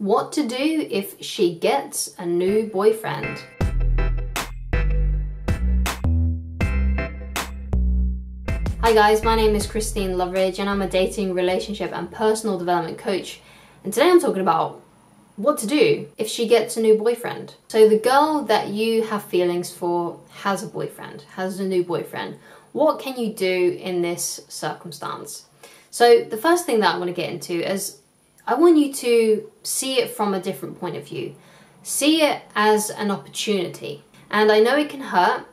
What to do if she gets a new boyfriend. Hi guys, my name is Christine Loveridge and I'm a dating, relationship and personal development coach. And today I'm talking about what to do if she gets a new boyfriend. So the girl that you have feelings for has a boyfriend, has a new boyfriend. What can you do in this circumstance? So the first thing that I want to get into is I want you to see it from a different point of view. See it as an opportunity. And I know it can hurt,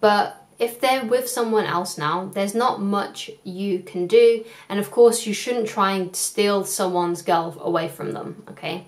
but if they're with someone else now, there's not much you can do. And of course, you shouldn't try and steal someone's girl away from them, okay?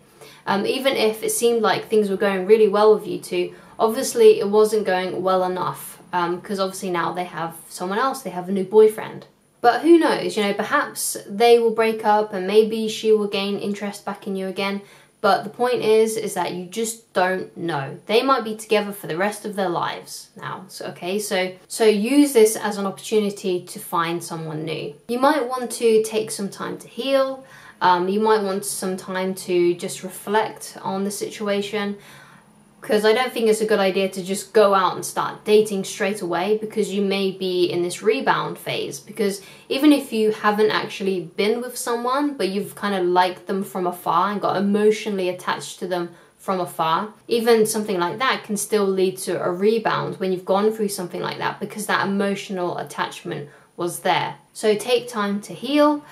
Even if it seemed like things were going really well with you two, obviously it wasn't going well enough because obviously now they have someone else, they have a new boyfriend. But who knows, you know, perhaps they will break up and maybe she will gain interest back in you again. But the point is that you just don't know. They might be together for the rest of their lives now. So, okay, so use this as an opportunity to find someone new. You might want to take some time to heal. You might want some time to just reflect on the situation. Because I don't think it's a good idea to just go out and start dating straight away, because you may be in this rebound phase. Because even if you haven't actually been with someone, but you've kind of liked them from afar and got emotionally attached to them from afar, even something like that can still lead to a rebound when you've gone through something like that, because that emotional attachment was there. So take time to heal.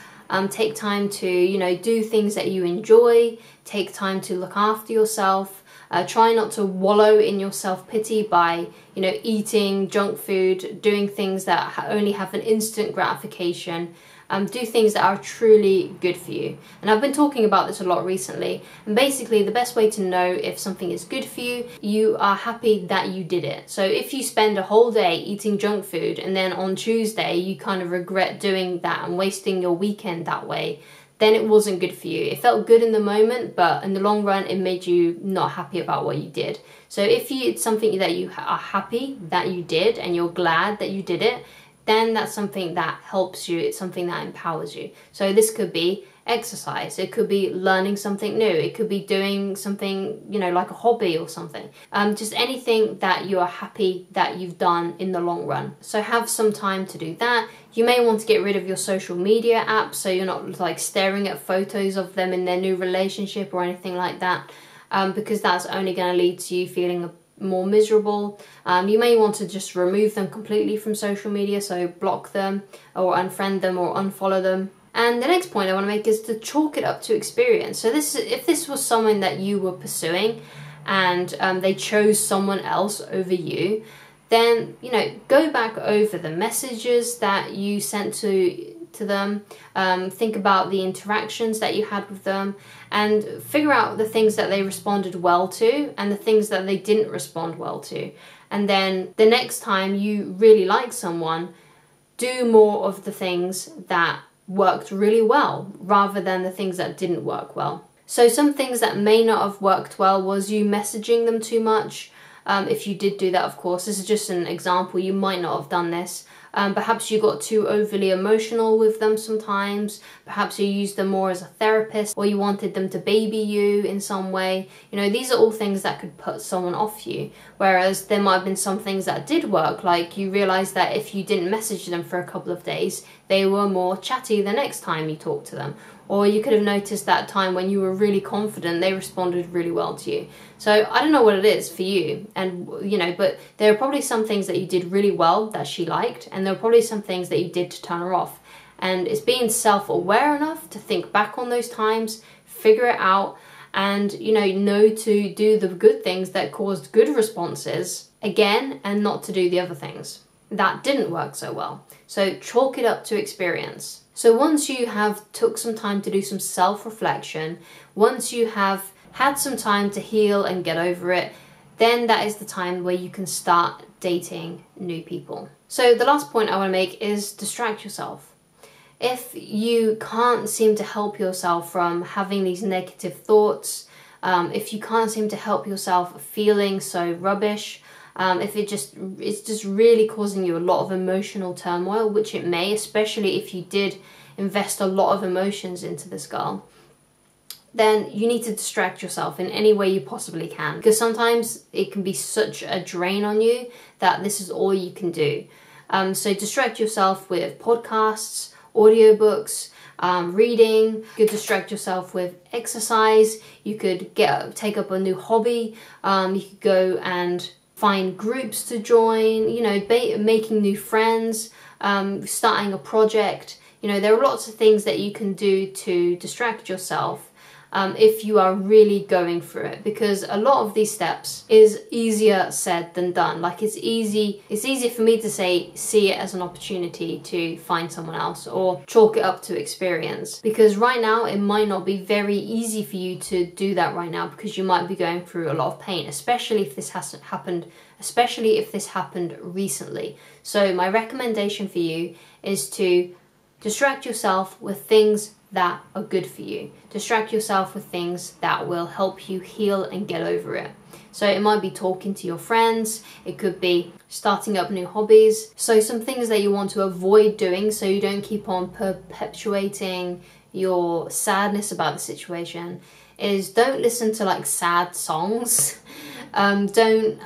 Take time to, you know, do things that you enjoy. Take time to look after yourself. Try not to wallow in your self-pity by, you know, eating junk food, doing things that only have an instant gratification. Do things that are truly good for you. And I've been talking about this a lot recently. And basically, the best way to know if something is good for you, you are happy that you did it. So if you spend a whole day eating junk food and then on Tuesday you kind of regret doing that and wasting your weekend that way, then it wasn't good for you. It felt good in the moment, but in the long run, it made you not happy about what you did. So if it's something that you are happy that you did and you're glad that you did it, then that's something that helps you. It's something that empowers you. So this could be exercise. It could be learning something new. It could be doing something, you know, like a hobby or something. Just anything that you are happy that you've done in the long run. So have some time to do that. You may want to get rid of your social media apps so you're not like staring at photos of them in their new relationship or anything like that, because that's only going to lead to you feeling more miserable. You may want to just remove them completely from social media, so block them or unfriend them or unfollow them. And the next point I want to make is to chalk it up to experience. So if this was someone that you were pursuing and they chose someone else over you, then, you know, go back over the messages that you sent to them, think about the interactions that you had with them, and figure out the things that they responded well to and the things that they didn't respond well to. And then the next time you really like someone, do more of the things that worked really well rather than the things that didn't work well. So some things that may not have worked well was you messaging them too much. If you did do that, of course, this is just an example, you might not have done this. Perhaps you got too overly emotional with them sometimes. Perhaps you used them more as a therapist, or you wanted them to baby you in some way. You know, these are all things that could put someone off you. Whereas there might have been some things that did work, like you realized that if you didn't message them for a couple of days, they were more chatty the next time you talked to them. Or you could have noticed that time when you were really confident, they responded really well to you. So I don't know what it is for you, and you know, but there are probably some things that you did really well that she liked, and there are probably some things that you did to turn her off. And it's being self-aware enough to think back on those times, figure it out, and you know to do the good things that caused good responses again, and not to do the other things that didn't work so well. So chalk it up to experience. So once you have took some time to do some self-reflection, once you have had some time to heal and get over it, then that is the time where you can start dating new people. So the last point I want to make is distract yourself. If you can't seem to help yourself from having these negative thoughts, if you can't seem to help yourself feeling so rubbish, if it's just really causing you a lot of emotional turmoil, which it may, especially if you did invest a lot of emotions into this girl, then you need to distract yourself in any way you possibly can, because sometimes it can be such a drain on you that this is all you can do. So distract yourself with podcasts, audiobooks, reading. You could distract yourself with exercise. You could take up a new hobby. You could go and find groups to join, you know, making new friends, starting a project. You know, there are lots of things that you can do to distract yourself if you are really going through it, because a lot of these steps is easier said than done. Like it's easier for me to see it as an opportunity to find someone else or chalk it up to experience, because right now it might not be very easy for you to do that right now, because you might be going through a lot of pain, especially if this happened recently. So my recommendation for you is to distract yourself with things that are good for you. Distract yourself with things that will help you heal and get over it. So it might be talking to your friends, it could be starting up new hobbies. So some things that you want to avoid doing so you don't keep on perpetuating your sadness about the situation is don't listen to like sad songs. Don't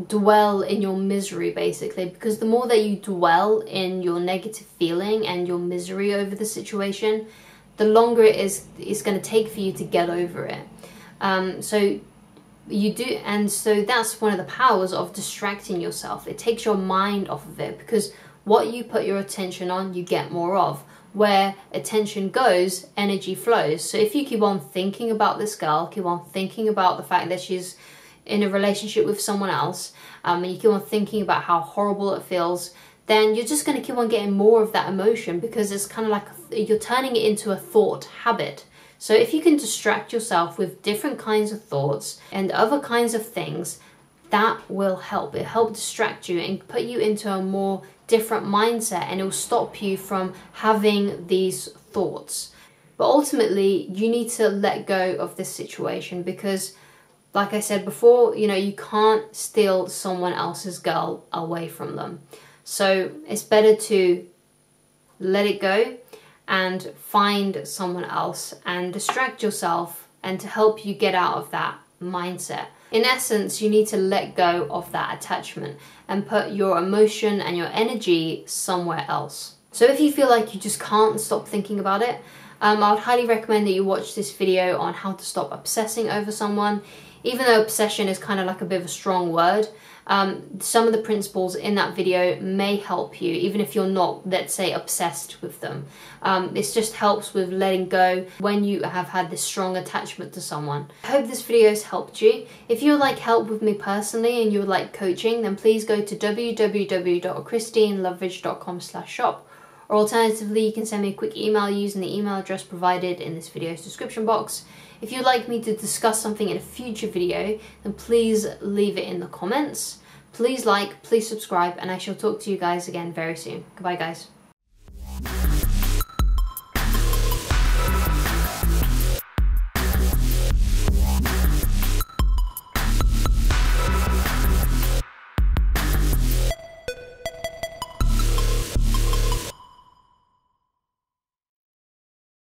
dwell in your misery, basically, because the more that you dwell in your negative feeling and your misery over the situation, the longer it's going to take for you to get over it. So that's one of the powers of distracting yourself. It takes your mind off of it, because what you put your attention on, you get more of. Where attention goes, energy flows. So if you keep on thinking about this girl, keep on thinking about the fact that she's in a relationship with someone else, and you keep on thinking about how horrible it feels, then you're just going to keep on getting more of that emotion, because it's kind of like you're turning it into a thought habit. So if you can distract yourself with different kinds of thoughts and other kinds of things, that will help. It'll help distract you and put you into a more different mindset, and it will stop you from having these thoughts. But ultimately, you need to let go of this situation, because like I said before, you know, you can't steal someone else's girl away from them. So it's better to let it go and find someone else and distract yourself, and to help you get out of that mindset. In essence, you need to let go of that attachment and put your emotion and your energy somewhere else. So if you feel like you just can't stop thinking about it, I would highly recommend that you watch this video on how to stop obsessing over someone. Even though obsession is kind of like a bit of a strong word, some of the principles in that video may help you, even if you're not, let's say, obsessed with them. This just helps with letting go when you have had this strong attachment to someone. I hope this video has helped you. If you would like help with me personally and you would like coaching, then please go to www.christineloveridge.com/shop. Or alternatively, you can send me a quick email using the email address provided in this video's description box. If you'd like me to discuss something in a future video, then please leave it in the comments. Please like, please subscribe, and I shall talk to you guys again very soon. Goodbye, guys.